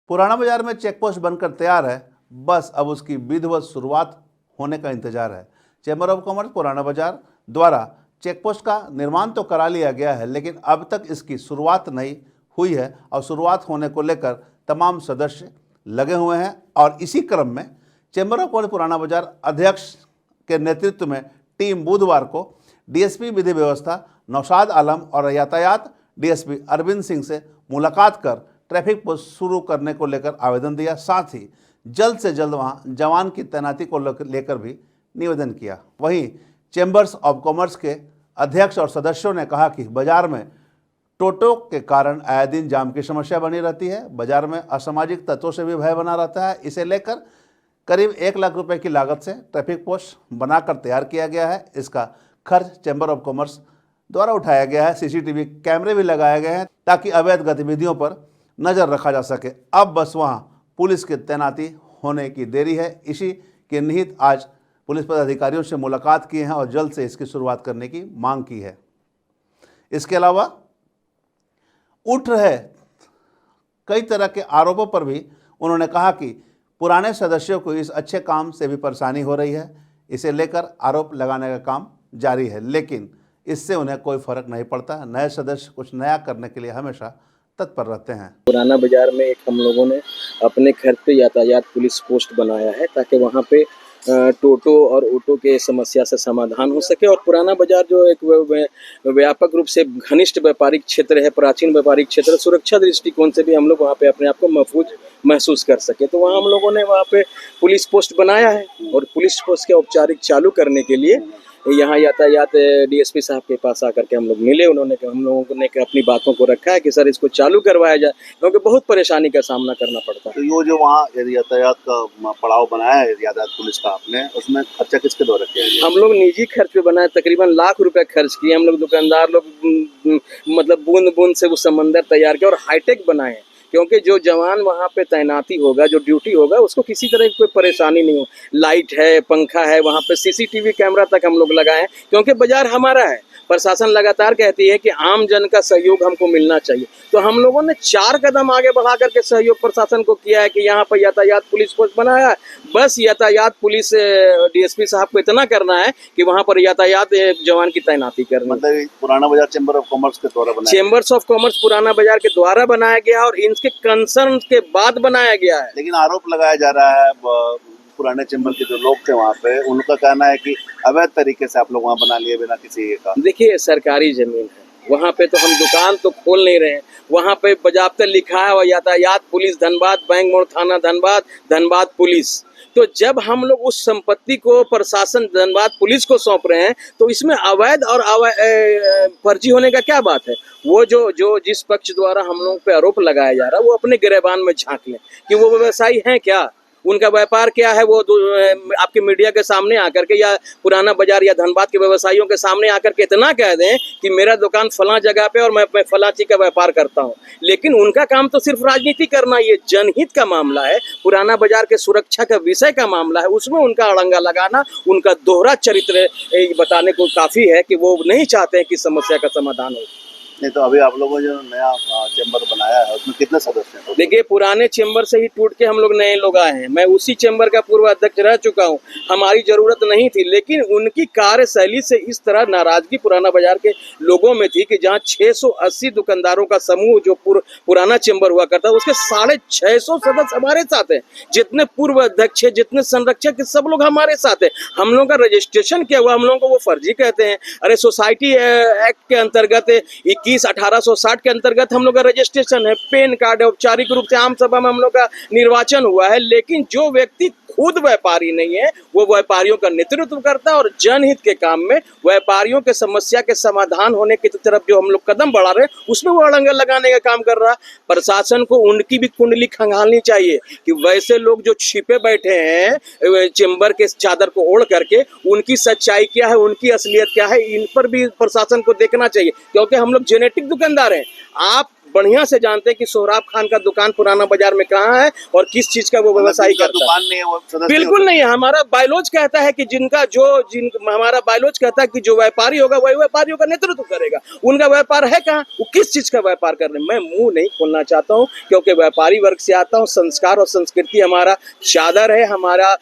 पुराना बाजार में चेक पोस्ट बनकर तैयार है, बस अब उसकी विधिवत शुरुआत होने का इंतजार है। चैम्बर ऑफ कॉमर्स पुराना बाजार द्वारा चेक पोस्ट का निर्माण तो करा लिया गया है, लेकिन अब तक इसकी शुरुआत नहीं हुई है और शुरुआत होने को लेकर तमाम सदस्य लगे हुए हैं। और इसी क्रम में चैम्बर ऑफ कॉमर्स पुराना बाजार अध्यक्ष के नेतृत्व में टीम बुधवार को डीएसपी विधि व्यवस्था नौशाद आलम और यातायात डीएसपी अरविंद सिंह से मुलाकात कर ट्रैफिक पोस्ट शुरू करने को लेकर आवेदन दिया। साथ ही जल्द से जल्द वहां जवान की तैनाती को लेकर भी निवेदन किया। वहीं चैम्बर्स ऑफ कॉमर्स के अध्यक्ष और सदस्यों ने कहा कि बाजार में टोटो के कारण आए दिन जाम की समस्या बनी रहती है। बाजार में असामाजिक तत्वों से भी भय बना रहता है। इसे लेकर करीब 1 लाख रुपए की लागत से ट्रैफिक पोस्ट बनाकर तैयार किया गया है। इसका खर्च चैम्बर ऑफ कॉमर्स द्वारा उठाया गया है। सीसीटीवी कैमरे भी लगाए गए हैं ताकि अवैध गतिविधियों पर नज़र रखा जा सके। अब बस वहां पुलिस की तैनाती होने की देरी है। इसी के निहित आज पुलिस पदाधिकारियों से मुलाकात की है और जल्द से इसकी शुरुआत करने की मांग की है। इसके अलावा उठ रहे कई तरह के आरोपों पर भी उन्होंने कहा कि पुराने सदस्यों को इस अच्छे काम से भी परेशानी हो रही है। इसे लेकर आरोप लगाने का काम जारी है, लेकिन इससे उन्हें कोई फर्क नहीं पड़ता। नए सदस्य कुछ नया करने के लिए हमेशा तत्पर रहते हैं। पुराना बाजार में एक हम लोगों ने अपने घर पे यातायात पुलिस पोस्ट बनाया है ताकि वहाँ पे टोटो और ऑटो के समस्या से समाधान हो सके। और पुराना बाजार जो एक व्यापक रूप से घनिष्ठ व्यापारिक क्षेत्र है, प्राचीन व्यापारिक क्षेत्र, सुरक्षा दृष्टिकोण से भी हम लोग वहाँ पे अपने आप को महफूज महसूस कर सके, तो वहाँ हम लोगों ने वहाँ पे पुलिस पोस्ट बनाया है। और पुलिस पोस्ट के औपचारिक चालू करने के लिए यहाँ यातायात डीएसपी साहब के पास आकर के हम लोग मिले। हम लोगों ने अपनी बातों को रखा है कि सर इसको चालू करवाया जाए, क्योंकि बहुत परेशानी का सामना करना पड़ता है। तो ये जो वहाँ यातायात का पड़ाव बनाया है यातायात पुलिस का आपने, उसमें खर्चा किसके द्वारा किया है? हम लोग निजी खर्च पे बनाए, तकरीबन लाख रुपए खर्च किए। हम लोग दुकानदार लोग मतलब बूंद बूंद से वो समंदर तैयार किया और हाईटेक बनाए, क्योंकि जो जवान वहाँ पे तैनाती होगा, जो ड्यूटी होगा, उसको किसी तरह की कोई परेशानी नहीं हो। लाइट है, पंखा है, वहाँ पे सीसीटीवी कैमरा तक हम लोग लगाए, क्योंकि बाजार हमारा है। प्रशासन लगातार कहती है कि आम जन का सहयोग हमको मिलना चाहिए, तो हम लोगों ने 4 कदम आगे बढ़ा करके सहयोग प्रशासन को किया है कि यहाँ पर यातायात पुलिस पोस्ट बनाया है। बस यातायात पुलिस डीएसपी साहब को इतना करना है कि वहाँ पर यातायात जवान की तैनाती करनी। मतलब पुराना बाजार चैम्बर ऑफ कॉमर्स के द्वारा बनाया, चैम्बर्स ऑफ कॉमर्स पुराना बाजार के द्वारा बनाया गया और इनके कंसर्न के बाद बनाया गया है। लेकिन आरोप लगाया जा रहा है पुराने चैम्बर के जो लोग थे वहाँ पे, उनका कहना है कि अवैध तरीके से आप लोग वहाँ बना लिए बिना किसी का। देखिए, सरकारी जमीन है, वहाँ पे तो हम दुकान तो खोल नहीं रहे हैं। वहाँ पे बजाबते लिखा है यातायात पुलिस धनबाद, बैंक मोड़ थाना धनबाद, धनबाद पुलिस। तो जब हम लोग उस संपत्ति को प्रशासन धनबाद पुलिस को सौंप रहे हैं, तो इसमें अवैध और फर्जी होने का क्या बात है? वो जो जिस पक्ष द्वारा हम लोगों पे आरोप लगाया जा रहा है, वो अपने गिरेबान में झांक लें कि वो व्यवसायी हैं क्या, उनका व्यापार क्या है। वो आपके मीडिया के सामने आकर के या पुराना बाजार या धनबाद के व्यवसायियों के सामने आकर के इतना कह दें कि मेरा दुकान फलां जगह पे और मैं फलां चीज का व्यापार करता हूं। लेकिन उनका काम तो सिर्फ राजनीति करना। ये जनहित का मामला है, पुराना बाजार के सुरक्षा का विषय का मामला है, उसमें उनका अड़ंगा लगाना, उनका दोहरा चरित्र बताने को काफी है कि वो नहीं चाहते हैं कि समस्या का समाधान हो। नहीं तो अभी आप लोगों ने जो नया चैम्बर बनाया है उसमें कितने सदस्य हैं? देखिए, पुराने चैम्बर से ही टूट के हम लोग नए लोग आए हैं। मैं उसी चैम्बर का पूर्व अध्यक्ष रह चुका हूं। हमारी जरूरत नहीं थी, लेकिन उनकी कार्यशैली से इस तरह नाराजगी पुराना बाजार के लोगों में थी कि जहां 680 दुकानदारों का समूह जो पुराना चैम्बर हुआ करता, उसके 650 सदस्य हमारे साथ हैं। जितने पूर्व अध्यक्ष है, जितने संरक्षक, सब लोग हमारे साथ है। हम लोगों का रजिस्ट्रेशन किया हुआ, हम लोगों को वो फर्जी कहते हैं। अरे सोसाइटी एक्ट के अंतर्गत 21/1860 के अंतर्गत हम लोग का रजिस्ट्रेशन है, पेन कार्ड है, औपचारिक रूप से आम सभा में हम लोग का निर्वाचन हुआ है। लेकिन जो व्यक्ति खुद व्यापारी नहीं है, वो व्यापारियों का नेतृत्व करता है और जनहित के काम में व्यापारियों के समस्या के समाधान होने की तरफ जो हम लोग कदम बढ़ा रहे हैं, उसमें वो अड़ंगा लगाने का काम कर रहा है। प्रशासन को उनकी भी कुंडली खंगालनी चाहिए कि वैसे लोग जो छिपे बैठे हैं चैम्बर के चादर को ओढ़ करके, उनकी सच्चाई क्या है, उनकी असलियत क्या है, इन पर भी प्रशासन को देखना चाहिए। क्योंकि हम लोग जेनेटिक दुकानदार हैं। आप बढ़िया से जानते हैं कि सोहराब खान का दुकान पुराना बाजार में कहाँ है और किस चीज का वो व्यवसाय जिनका करता है। दुकान नहीं है वो सदस्य बिल्कुल होते नहीं है। हमारा बायलॉज कहता है कि हमारा बायलॉज कहता है कि जो व्यापारी होगा वही व्यापारियों का नेतृत्व करेगा। उनका व्यापार है कहाँ, वो किस चीज का व्यापार कर रहे हैं। मैं मुंह नहीं खोलना चाहता हूँ क्योंकि व्यापारी वर्ग से आता हूँ। संस्कार और संस्कृति हमारा चादर है, हमारा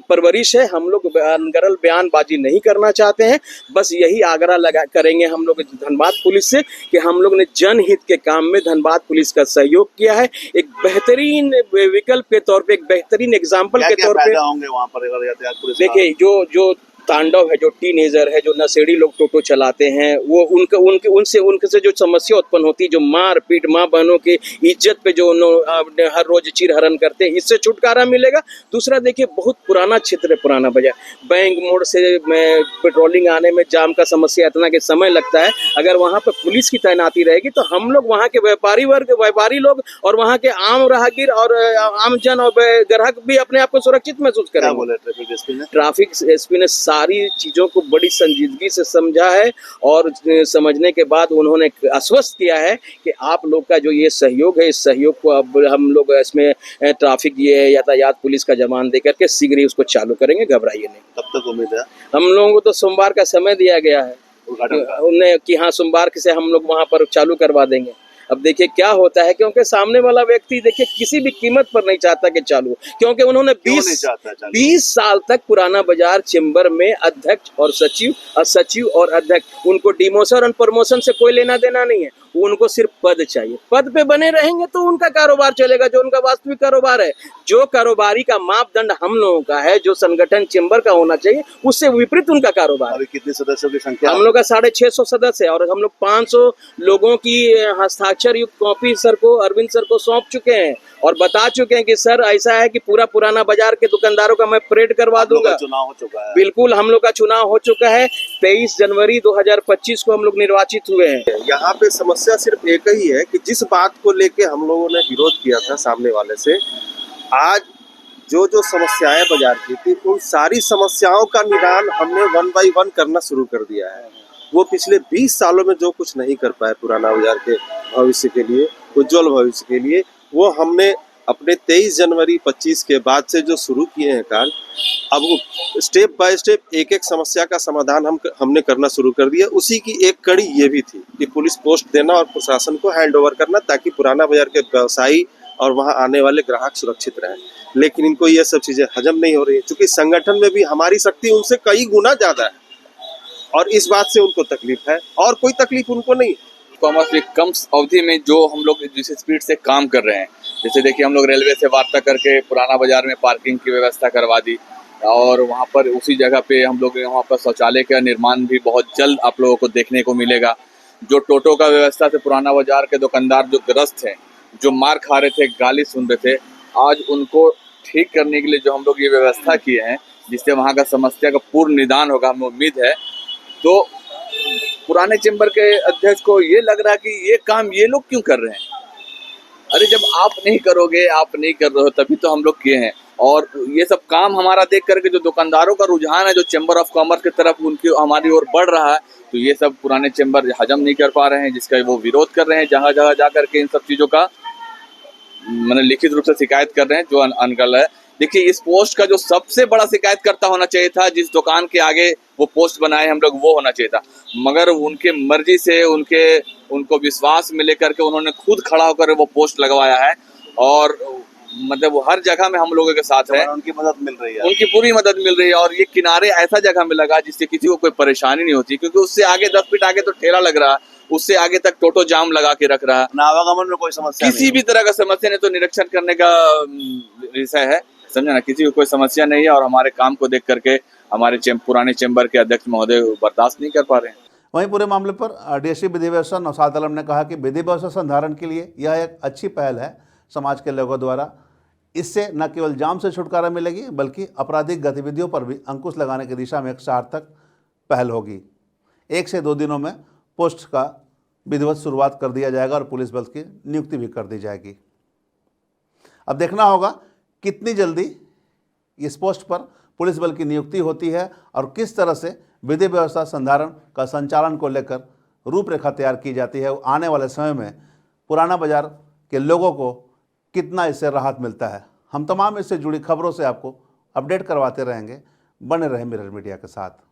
परवरिश है। हम लोग अनगरल बयानबाजी नहीं करना चाहते हैं। बस यही आग्रह लगा करेंगे हम लोग धनबाद पुलिस से कि हम लोग ने जनहित के काम में धनबाद पुलिस का सहयोग किया है। एक बेहतरीन विकल्प के तौर पे, एक बेहतरीन एग्जाम्पल क्या के क्या तौर पे फायदा होंगे वहाँ पर अगर यातायात पुलिस का? देखिए, जो तांडव है, जो टीनेजर है, जो नशेड़ी लोग टोटो चलाते हैं, वो उनसे जो समस्या उत्पन्न होती है, जो मार पीट, माँ बहनों की इज्जत पे जो हर रोज चीरहरण करते हैं, इससे छुटकारा मिलेगा। दूसरा देखिए, बहुत पुराना क्षेत्र है पुराना बाजार। बैंक मोड़ से पेट्रोलिंग आने में जाम का समस्या इतना कि समय लगता है। अगर वहाँ पर पुलिस की तैनाती रहेगी तो हम लोग वहाँ के व्यापारी लोग और वहाँ के आम राहगीर और आम जन और ग्राहक भी अपने आप को सुरक्षित महसूस क्या करेंगे। बोले ट्रैफिक एसपी ने? ट्रैफिक एसपी ने सारी चीजों को बड़ी संजीदगी से समझा है और समझने के बाद उन्होंने आश्वस्त किया है कि आप लोग का जो ये सहयोग है, इस सहयोग को अब हम लोग इसमें ट्रैफिक ये यातायात पुलिस का जवान देकर के शीघ्र ही उसको चालू करेंगे। घबराइए नहीं। कब तक उम्मीद है हम लोगों को तो सोमवार का समय दिया गया है उद्घाटन का? उन्हें कि हाँ, सोमवार से हम लोग वहां पर चालू करवा देंगे। अब देखिए क्या होता है, क्योंकि सामने वाला व्यक्ति देखिए किसी भी कीमत पर नहीं चाहता कि चालू हो, क्योंकि उन्होंने क्यों नहीं चाहता चालू? 20 साल तक पुराना बाजार चेंबर में अध्यक्ष और सचिव और अध्यक्ष, उनको डिमोशन और प्रमोशन से कोई लेना देना नहीं है। उनको सिर्फ पद चाहिए। पद पे बने रहेंगे तो उनका कारोबार चलेगा, जो उनका वास्तविक कारोबार है। जो कारोबारी का मापदंड हम लोगों का है, जो संगठन चेंबर का होना चाहिए, उससे विपरीत उनका कारोबार। अभी कितने सदस्यों की संख्या? हम लोग का 650 सदस्य है और हम लोग 500 लोगों की हस्ताक्षर युक्त कॉपी सर को, अरविंद सर को सौंप चुके हैं और बता चुके हैं कि सर ऐसा है कि पूरा पुराना बाजार के दुकानदारों का मैं परेड करवा आप लोगों दूंगा। का चुनाव हो चुका है? बिल्कुल, हम लोग का चुनाव हो चुका है। 23 जनवरी 2025 को हम लोग निर्वाचित हुए हैं। यहाँ पे समस्या सिर्फ एक ही है कि जिस बात को लेके हम लोगों ने विरोध किया था सामने वाले से, आज जो जो समस्याएं बाजार की थी उन सारी समस्याओं का निदान हमने 1 बाय 1 करना शुरू कर दिया है। वो पिछले 20 सालों में जो कुछ नहीं कर पाए पुराना बाजार के भविष्य के लिए, उज्जवल भविष्य के लिए, वो हमने अपने 23 जनवरी 25 के बाद से जो शुरू किए हैं कार्य, अब वो स्टेप बाय स्टेप एक एक समस्या का समाधान हमने करना शुरू कर दिया। उसी की एक कड़ी ये भी थी कि पुलिस पोस्ट देना और प्रशासन को हैंड ओवर करना, ताकि पुराना बाजार के व्यवसायी और वहाँ आने वाले ग्राहक सुरक्षित रहें। लेकिन इनको ये सब चीज़ें हजम नहीं हो रही है, क्योंकि संगठन में भी हमारी शक्ति उनसे कई गुना ज़्यादा है और इस बात से उनको तकलीफ है और कोई तकलीफ उनको नहीं है। कॉमर्स में कम अवधि में जो हम लोग जिस स्पीड से काम कर रहे हैं, जैसे देखिए हम लोग रेलवे से वार्ता करके पुराना बाजार में पार्किंग की व्यवस्था करवा दी और वहाँ पर उसी जगह पे हम लोग वहाँ पर शौचालय का निर्माण भी बहुत जल्द आप लोगों को देखने को मिलेगा। जो टोटो का व्यवस्था से पुराना बाजार के दुकानदार जो ग्रस्त हैं, जो मार खा रहे थे, गाली सुन रहे थे, आज उनको ठीक करने के लिए जो हम लोग ये व्यवस्था किए हैं, जिससे वहाँ का समस्या का पूर्ण निदान होगा, हमें उम्मीद है। तो पुराने चेंबर के अध्यक्ष को ये लग रहा है कि ये काम ये लोग क्यों कर रहे हैं। अरे जब आप नहीं करोगे, आप नहीं कर रहे हो, तभी तो हम लोग किए हैं। और ये सब काम हमारा देख करके जो दुकानदारों का रुझान है, जो चेंबर ऑफ कॉमर्स की तरफ उनकी हमारी ओर बढ़ रहा है, तो ये सब पुराने चेंबर हजम नहीं कर पा रहे हैं, जिसका वो विरोध कर रहे हैं। जगह जगह जा करके इन सब चीज़ों का मैंने लिखित रूप से शिकायत कर रहे हैं, जो अनगल है। देखिए, इस पोस्ट का जो सबसे बड़ा शिकायत करता होना चाहिए था, जिस दुकान के आगे वो पोस्ट बनाए हम लोग, वो होना चाहिए था। मगर उनके मर्जी से, उनको विश्वास में लेकर के उन्होंने खुद खड़ा होकर वो पोस्ट लगवाया है और मतलब वो हर जगह में हम लोगों के साथ है। उनकी मदद मिल रही है? उनकी पूरी मदद मिल रही है और ये किनारे ऐसा जगह में लगा जिससे किसी को कोई परेशानी नहीं होती, क्योंकि उससे आगे 10 फीट आगे तो ठेला लग रहा है, उससे आगे तक टोटो जाम लगा के रख रहा है। आवागमन में कोई समस्या किसी भी तरह का समस्या नहीं, तो निरीक्षण करने का विषय है, समझे ना। किसी को कोई समस्या नहीं है और हमारे काम को देख करके हमारे पुराने चेंबर के अध्यक्ष महोदय बर्दाश्त नहीं कर पा रहे हैं। वहीं पूरे मामले पर डीएसपी विधि व्यवस्था नौशाद आलम ने कहा कि विधि व्यवस्था संधारण के लिए यह एक अच्छी पहल है समाज के लोगों द्वारा। इससे न केवल जाम से छुटकारा मिलेगी, बल्कि आपराधिक गतिविधियों पर भी अंकुश लगाने की दिशा में एक सार्थक पहल होगी। 1 से 2 दिनों में पोस्ट का विधिवत शुरुआत कर दिया जाएगा और पुलिस बल की नियुक्ति भी कर दी जाएगी। अब देखना होगा कितनी जल्दी इस पोस्ट पर पुलिस बल की नियुक्ति होती है और किस तरह से विधि व्यवस्था संधारण का संचालन को लेकर रूपरेखा तैयार की जाती है। आने वाले समय में पुराना बाजार के लोगों को कितना इससे राहत मिलता है। हम तमाम इससे जुड़ी खबरों से आपको अपडेट करवाते रहेंगे। बने रहें मिरर मीडिया के साथ।